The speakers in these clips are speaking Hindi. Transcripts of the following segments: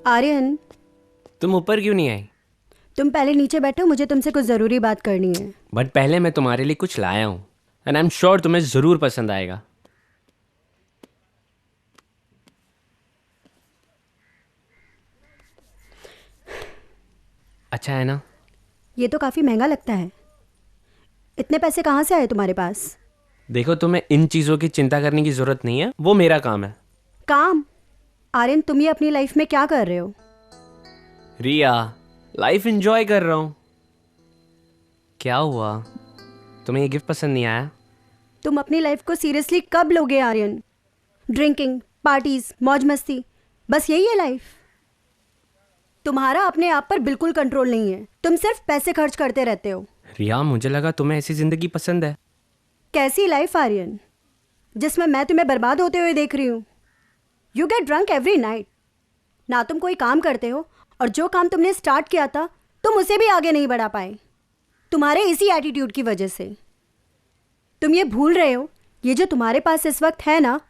आर्यन, तुम ऊपर क्यों नहीं आई? तुम पहले नीचे बैठो, मुझे तुमसे कुछ ज़रूरी बात करनी है। बट पहले मैं तुम्हारे लिए कुछ लाया हूँ एंड आई एम श्योर तुम्हें ज़रूर पसंद आएगा। अच्छा है ना? ये तो काफ़ी महंगा लगता है। इतने पैसे कहाँ से आए तुम्हारे पास? देखो, तुम्हें इन चीज़ों की चिंता करने की ज़रूरत नहीं है, वो मेरा काम है। काम? आर्यन, तुम ये अपनी लाइफ में क्या कर रहे हो? रिया, लाइफ एंजॉय कर रहा हूँ। क्या हुआ, तुम्हें ये गिफ्ट पसंद नहीं आया? तुम अपनी लाइफ को सीरियसली कब लोगे आर्यन? ड्रिंकिंग, पार्टीज, मौज मस्ती, बस यही है लाइफ? तुम्हारा अपने आप पर बिल्कुल कंट्रोल नहीं है। तुम सिर्फ पैसे खर्च करते रहते हो। रिया, मुझे लगा तुम्हें ऐसी ज़िंदगी पसंद है। कैसी लाइफ आर्यन, जिसमें मैं तुम्हें बर्बाद होते हुए देख रही हूँ? You get drunk every night. ना तुम कोई काम करते हो, और जो काम तुमने स्टार्ट किया था तुम उसे भी आगे नहीं बढ़ा पाए, तुम्हारे इसी एटीट्यूड की वजह से। तुम ये भूल रहे हो, ये जो तुम्हारे पास इस वक्त है ना,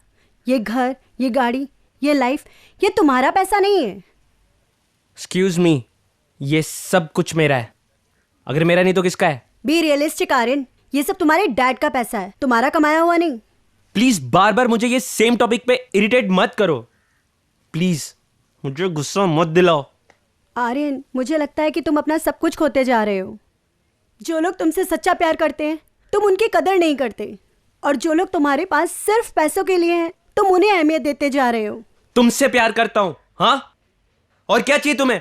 ये घर, ये गाड़ी, ये लाइफ, ये तुम्हारा पैसा नहीं है। एक्सक्यूज मी, ये सब कुछ मेरा है। अगर मेरा नहीं तो किसका है? बी रियलिस्टिक आर्यन, ये सब तुम्हारे डैड का पैसा है, तुम्हारा कमाया हुआ नहीं। प्लीज बार बार मुझे ये सेम टॉपिक पे इरिटेट मत करो। प्लीज मुझे गुस्सा मत दिलाओ। आर्यन, मुझे लगता है कि तुम अपना सब कुछ खोते जा रहे हो। जो लोग तुमसे सच्चा प्यार करते हैं तुम उनकी कदर नहीं करते, और जो लोग तुम्हारे पास सिर्फ पैसों के लिए हैं तुम उन्हें अहमियत देते जा रहे हो। तुमसे प्यार करता हूं, हाँ? और क्या चाहिए तुम्हें?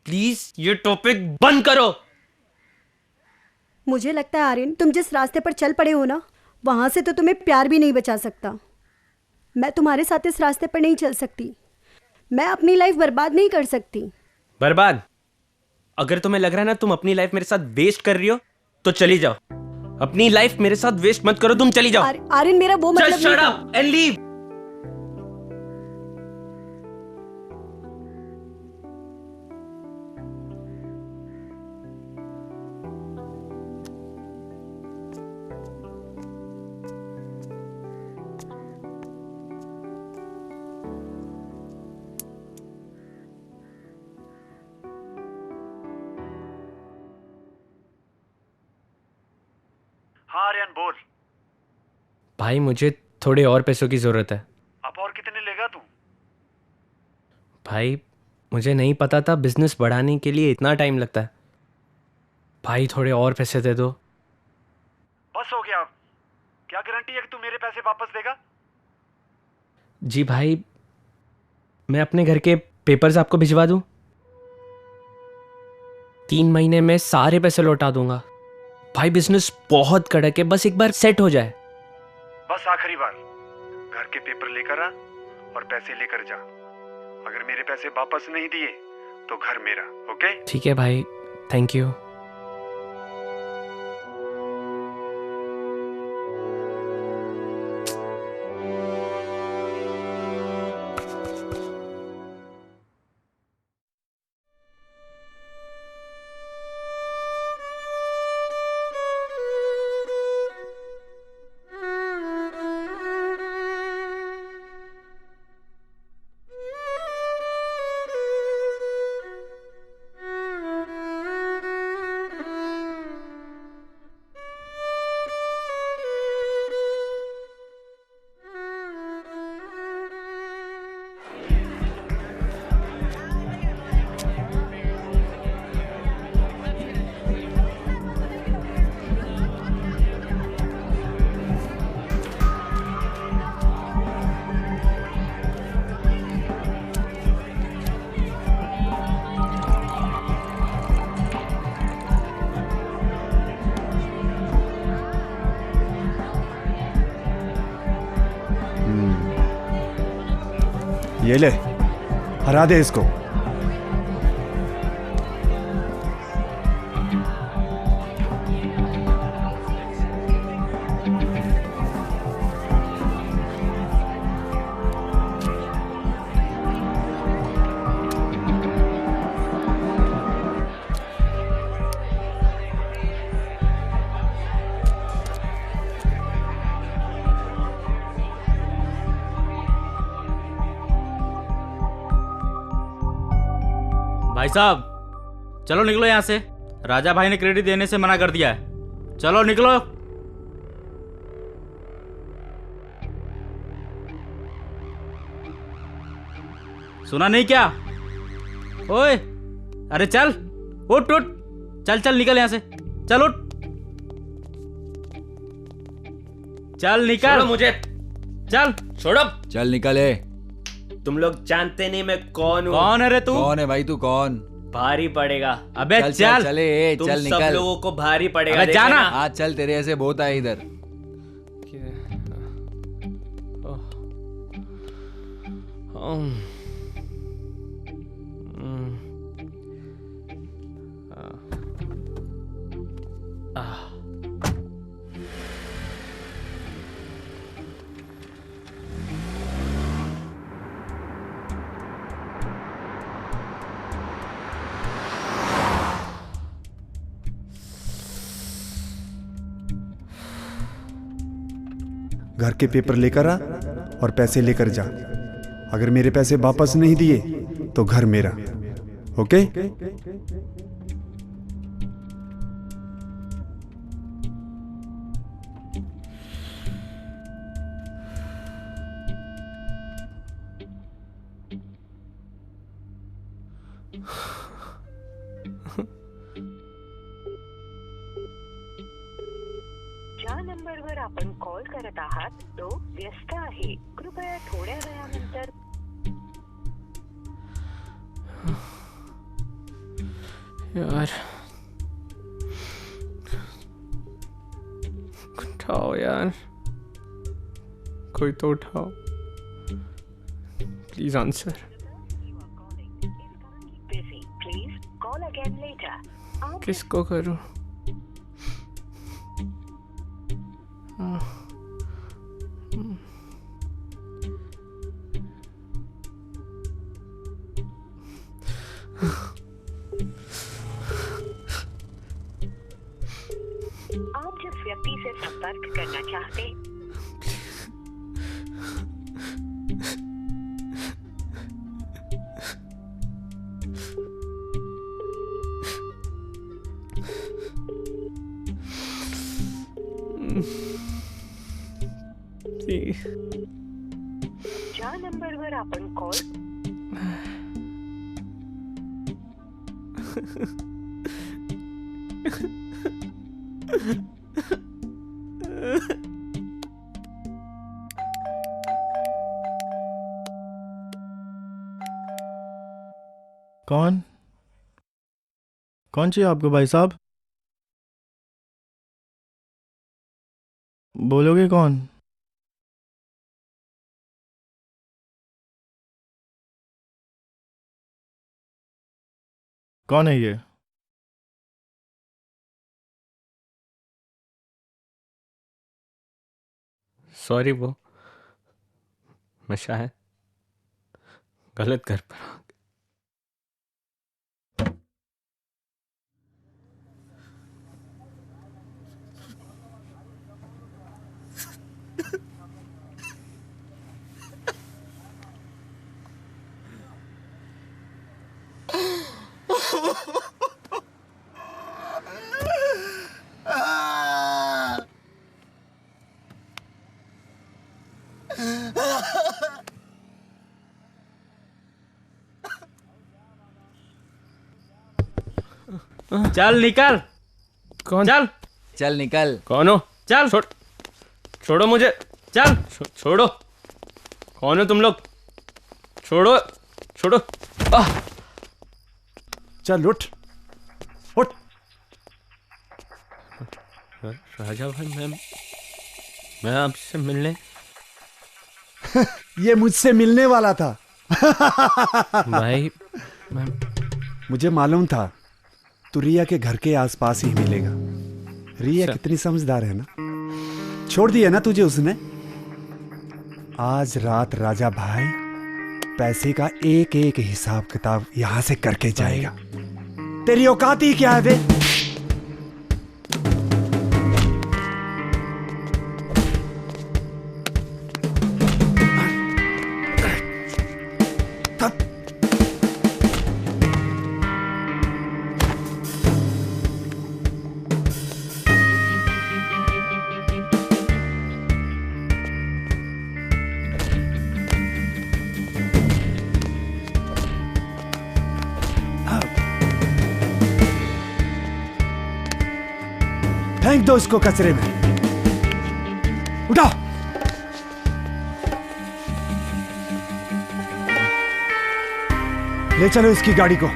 प्लीज ये टॉपिक बंद करो। मुझे लगता है आर्यन, तुम जिस रास्ते पर चल पड़े हो ना, वहां से तो तुम्हें प्यार भी नहीं बचा सकता। मैं तुम्हारे साथ इस रास्ते पर नहीं चल सकती। मैं अपनी लाइफ बर्बाद नहीं कर सकती। बर्बाद? अगर तुम्हें लग रहा है ना तुम अपनी लाइफ मेरे साथ वेस्ट कर रही हो तो चली जाओ। अपनी लाइफ मेरे साथ वेस्ट मत करो, तुम चली जाओ। आर्यन, मेरा वो मतलब Just shut up and leave. हाँ आर्यन, बोल। भाई, मुझे थोड़े और पैसों की जरूरत है। अब और कितने लेगा तू? भाई, मुझे नहीं पता था बिजनेस बढ़ाने के लिए इतना टाइम लगता है। भाई, थोड़े और पैसे दे दो। बस हो गया। अब क्या गारंटी है कि तू मेरे पैसे वापस देगा? जी भाई, मैं अपने घर के पेपर्स आपको भिजवा दूं? 3 महीने में सारे पैसे लौटा दूंगा। भाई, बिजनेस बहुत कड़क है, बस एक बार सेट हो जाए। बस आखिरी बार, घर के पेपर लेकर आ और पैसे लेकर जा। अगर मेरे पैसे वापस नहीं दिए तो घर मेरा, ओके? ठीक है भाई, थैंक यू। ये ले, हरा दे इसको। भाई साहब चलो निकलो यहाँ से। राजा भाई ने क्रेडिट देने से मना कर दिया है। चलो निकलो। सुना नहीं क्या? ओए अरे चल, उठ उठ, चल चल निकल यहाँ से, चल उठ, चल निकल। छोड़ो मुझे, चल छोड़ो। चल निकले। तुम लोग जानते नहीं मैं कौन हूँ। कौन है रे तू? कौन है भाई तू? कौन? भारी पड़ेगा। अबे चल चल, चले तुम चल सब निकल। लोगों को भारी पड़ेगा। अबे देख जाना। लेना। आज चल, तेरे ऐसे बहुत आए इधर। घर के पेपर लेकर आ और पैसे लेकर जा। अगर मेरे पैसे वापस नहीं दिए तो घर मेरा। ओके? ज्या नंबरवर आपण कॉल करत आहात तो व्यस्त आहे, कृपया थोड्या वेळानंतर यार उठाओ यार, कोई तो उठाओ please answer. Busy, please call again later. आप किसको करूं? आप जिस व्यक्ति से संपर्क करना चाहते ज्या नंबरवर आपण कॉल कौन कौन चाहिए आपको भाई साहब? बोलोगे कौन? कौन है ये? सॉरी वो मैं शायद गलत घर पर आ गया। चल निकल। कौन? चल चल निकल। कौन हो? चल छोड़ो मुझे। चल छोड़ो। कौन हो तुम लोग? छोड़ो छोड़ो। चल उठ उठ। राजा भाई मैं आपसे मिलने ये मुझसे मिलने वाला था। भाई मैं मुझे मालूम था तू रिया के घर के आसपास ही मिलेगा। रिया अच्छा। कितनी समझदार है ना। छोड़ दिया ना तुझे उसने। आज रात राजा भाई पैसे का एक एक हिसाब किताब यहां से करके जाएगा। तेरी औकात ही क्या है बे? फेंक दो इसको कचरे में। उठाओ। ले चलो इसकी गाड़ी को।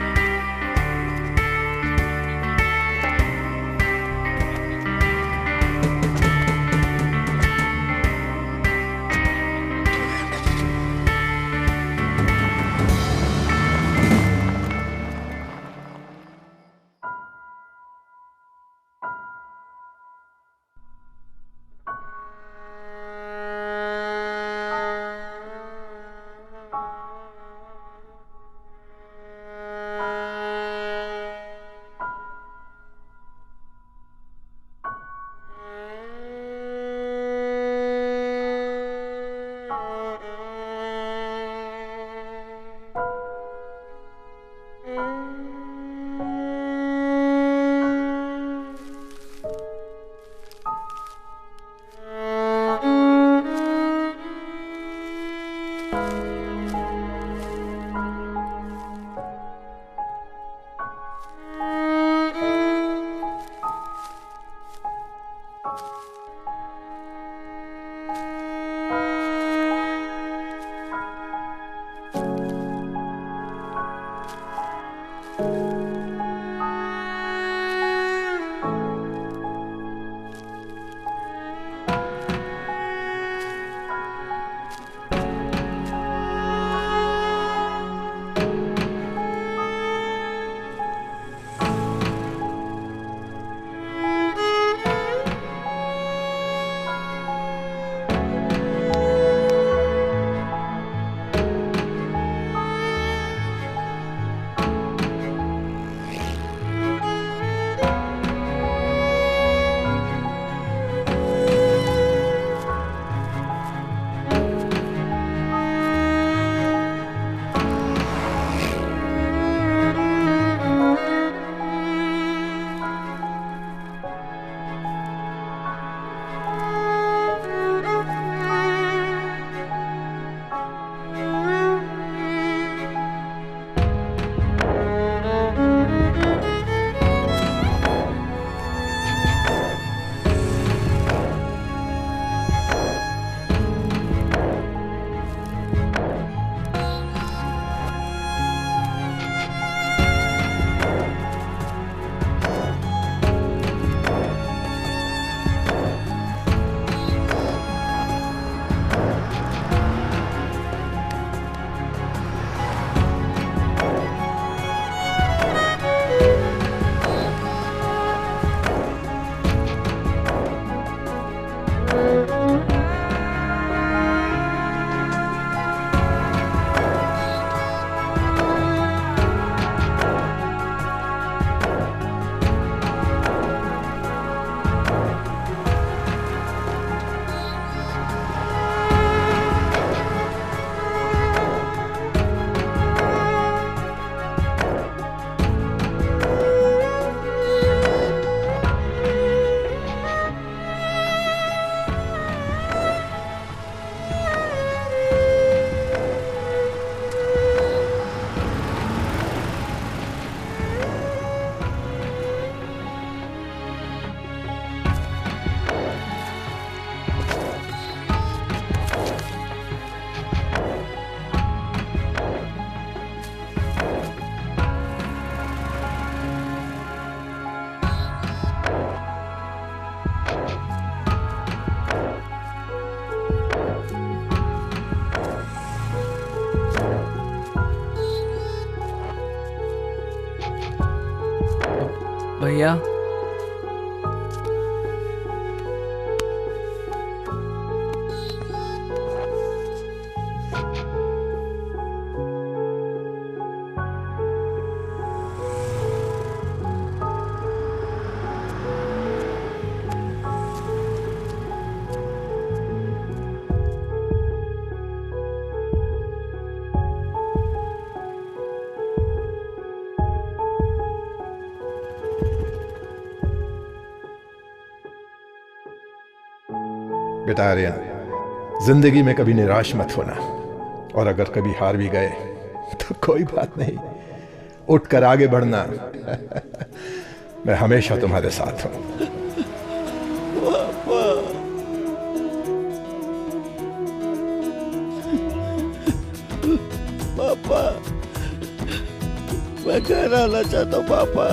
भैया बेटा आर्यन, जिंदगी में कभी निराश मत होना, और अगर कभी हार भी गए तो कोई बात नहीं, उठकर आगे बढ़ना। मैं हमेशा तुम्हारे साथ हूं। मैं घर आना चाहता हूँ पापा।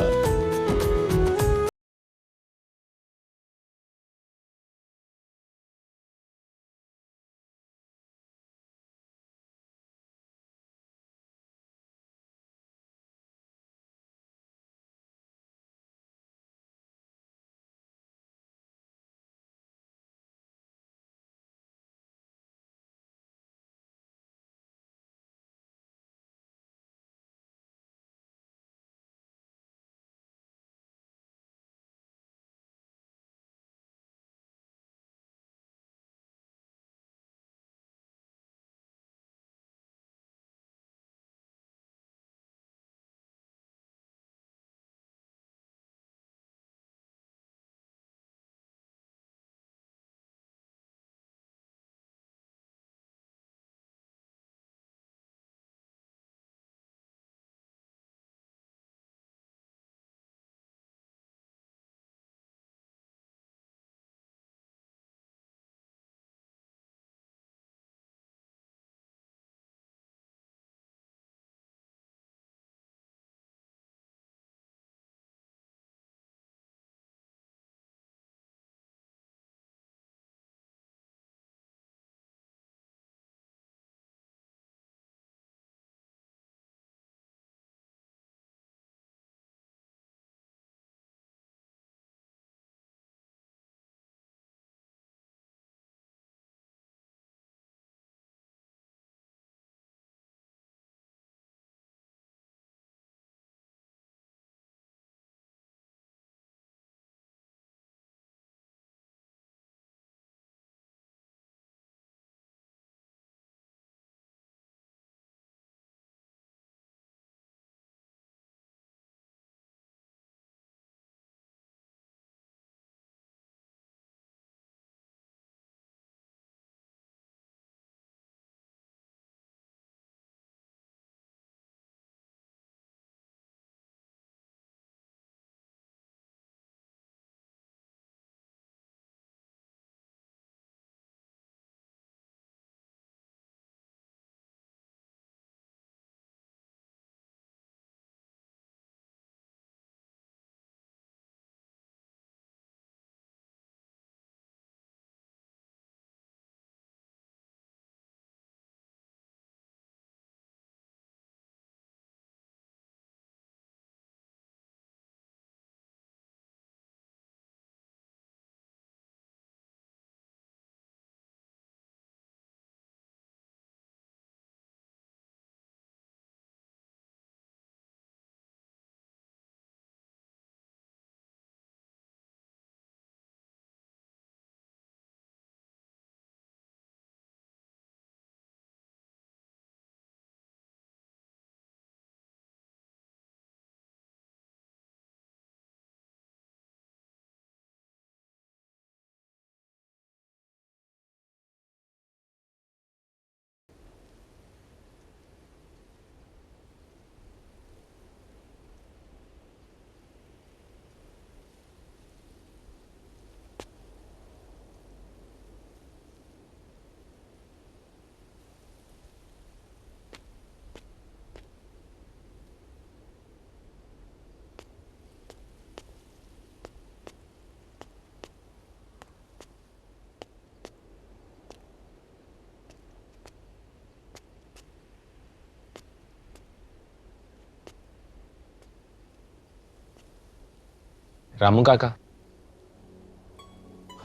रामू काका।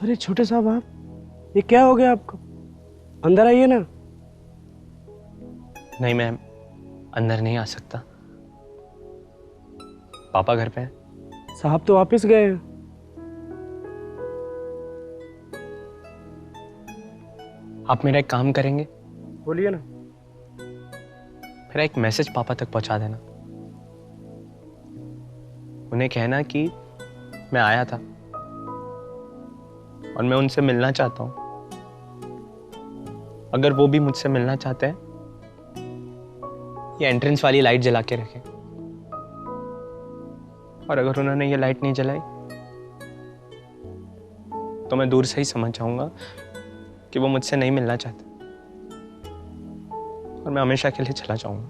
अरे छोटे साहब आप, ये क्या हो गया आपको? अंदर आइए ना। नहीं, मैं अंदर नहीं आ सकता। पापा घर पे हैं। साहब तो वापस गए हैं। आप मेरा एक काम करेंगे? बोलिए ना। मेरा एक मैसेज पापा तक पहुंचा देना। उन्हें कहना कि मैं आया था और मैं उनसे मिलना चाहता हूं। अगर वो भी मुझसे मिलना चाहते हैं, ये एंट्रेंस वाली लाइट जला के रखें। और अगर उन्होंने ये लाइट नहीं जलाई तो मैं दूर से ही समझ जाऊंगा कि वो मुझसे नहीं मिलना चाहते और मैं हमेशा के लिए चला जाऊंगा।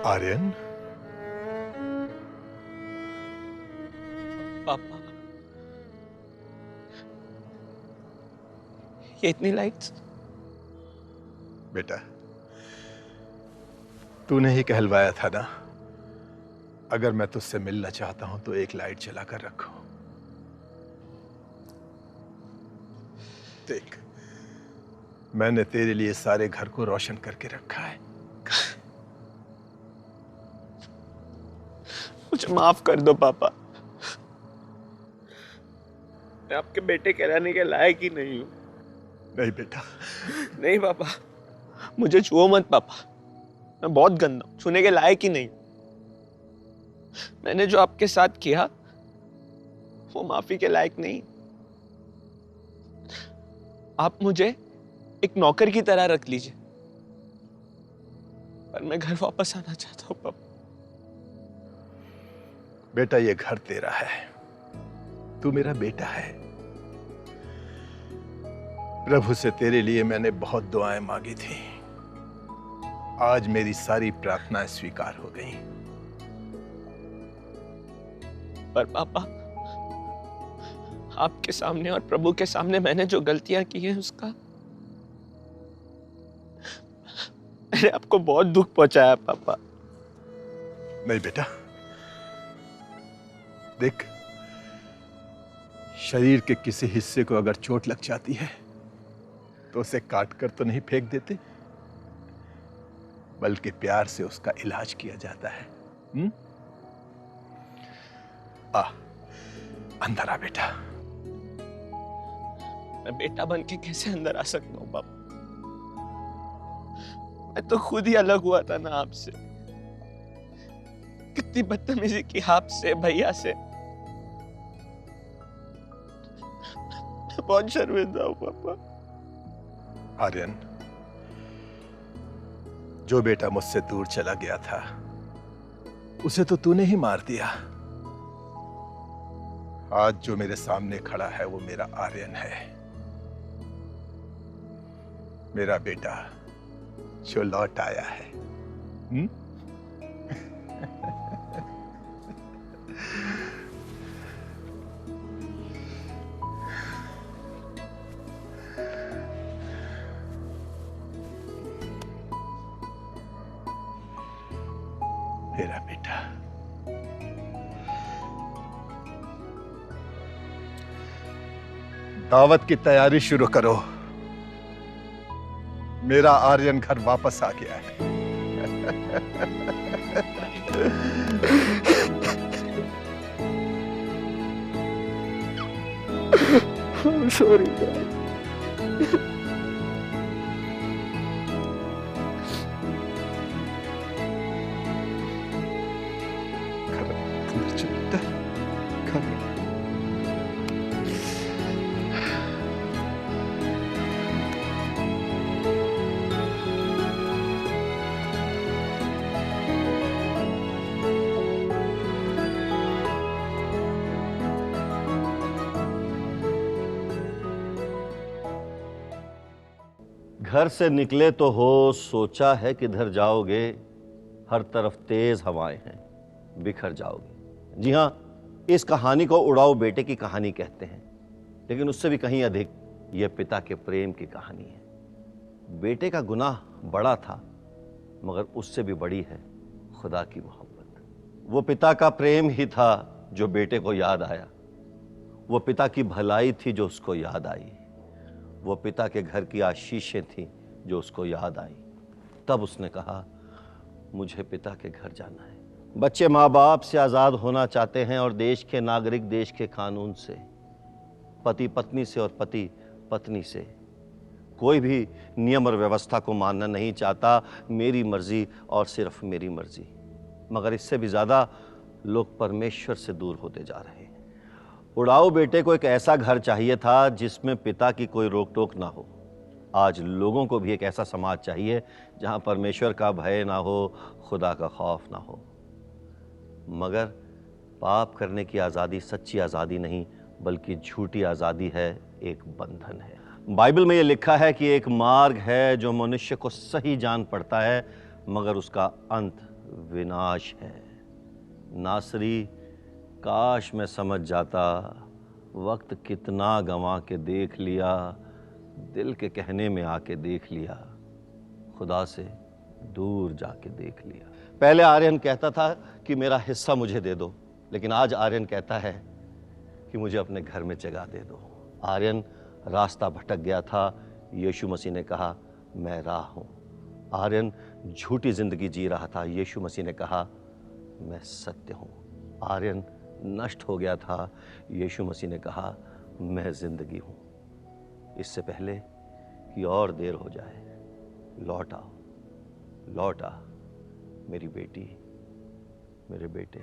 आर्यन, पापा, ये इतनी लाइट्स? बेटा, तूने ही कहलवाया था ना, अगर मैं तुझसे मिलना चाहता हूं तो एक लाइट जलाकर रखो। देख, मैंने तेरे लिए सारे घर को रोशन करके रखा है। मुझे माफ कर दो पापा, मैं आपके बेटे कहलाने के लायक ही नहीं हूं। नहीं बेटा, नहीं पापा, मुझे छुओ मत पापा, मैं बहुत गंदा हूं, छूने के लायक ही नहीं। मैंने जो आपके साथ किया वो माफी के लायक नहीं। आप मुझे एक नौकर की तरह रख लीजिए, पर मैं घर वापस आना चाहता हूं पापा। बेटा, ये घर तेरा है, तू मेरा बेटा है। प्रभु से तेरे लिए मैंने बहुत दुआएं मांगी थी, आज मेरी सारी प्रार्थनाएं स्वीकार हो गई। पर पापा, आपके सामने और प्रभु के सामने मैंने जो गलतियां की हैं उसका मैंने आपको बहुत दुख पहुंचाया पापा। नहीं बेटा, देख, शरीर के किसी हिस्से को अगर चोट लग जाती है तो उसे काट कर तो नहीं फेंक देते, बल्कि प्यार से उसका इलाज किया जाता है। आ, अंदर आ बेटा। मैं बेटा बन के कैसे अंदर आ सकता हूँ पापा? मैं तो खुद ही अलग हुआ था ना आपसे। कितनी बदतमीजी की आपसे, भैया से। मैं बहुत शर्मिंदा हूँ पापा। आर्यन, जो बेटा मुझसे दूर चला गया था उसे तो तूने ही मार दिया। आज जो मेरे सामने खड़ा है वो मेरा आर्यन है, मेरा बेटा जो लौट आया है। मेरा बेटा, दावत की तैयारी शुरू करो। मेरा आर्यन घर वापस आ गया है। सॉरी। घर से निकले तो हो, सोचा है किधर जाओगे, हर तरफ तेज हवाएं हैं, बिखर जाओगे। जी हाँ, इस कहानी को उड़ाऊ बेटे की कहानी कहते हैं, लेकिन उससे भी कहीं अधिक यह पिता के प्रेम की कहानी है। बेटे का गुनाह बड़ा था, मगर उससे भी बड़ी है खुदा की मोहब्बत। वो पिता का प्रेम ही था जो बेटे को याद आया, वो पिता की भलाई थी जो उसको याद आई, वो पिता के घर की आशीषें थीं जो उसको याद आई। तब उसने कहा, मुझे पिता के घर जाना है। बच्चे माँ बाप से आज़ाद होना चाहते हैं और देश के नागरिक देश के कानून से, पति पत्नी से और पति पत्नी से। कोई भी नियम और व्यवस्था को मानना नहीं चाहता, मेरी मर्जी और सिर्फ मेरी मर्जी। मगर इससे भी ज़्यादा लोग परमेश्वर से दूर होते जा रहे हैं। उड़ाऊ बेटे को एक ऐसा घर चाहिए था जिसमें पिता की कोई रोक टोक ना हो। आज लोगों को भी एक ऐसा समाज चाहिए जहां परमेश्वर का भय ना हो, खुदा का खौफ ना हो। मगर पाप करने की आज़ादी सच्ची आज़ादी नहीं, बल्कि झूठी आज़ादी है, एक बंधन है। बाइबल में ये लिखा है कि एक मार्ग है जो मनुष्य को सही जान पड़ता है, मगर उसका अंत विनाश है। नासरी, काश मैं समझ जाता, वक्त कितना गंवा के देख लिया, दिल के कहने में आके देख लिया, खुदा से दूर जाके देख लिया। पहले आर्यन कहता था कि मेरा हिस्सा मुझे दे दो, लेकिन आज आर्यन कहता है कि मुझे अपने घर में जगह दे दो। आर्यन रास्ता भटक गया था, यीशु मसीह ने कहा मैं राह हूँ। आर्यन झूठी जिंदगी जी रहा था, यीशु मसीह ने कहा मैं सत्य हूँ। आर्यन नष्ट हो गया था, यीशु मसीह ने कहा मैं जिंदगी हूँ। इससे पहले कि और देर हो जाए, लौट आओ, लौट आ मेरी बेटी, मेरे बेटे।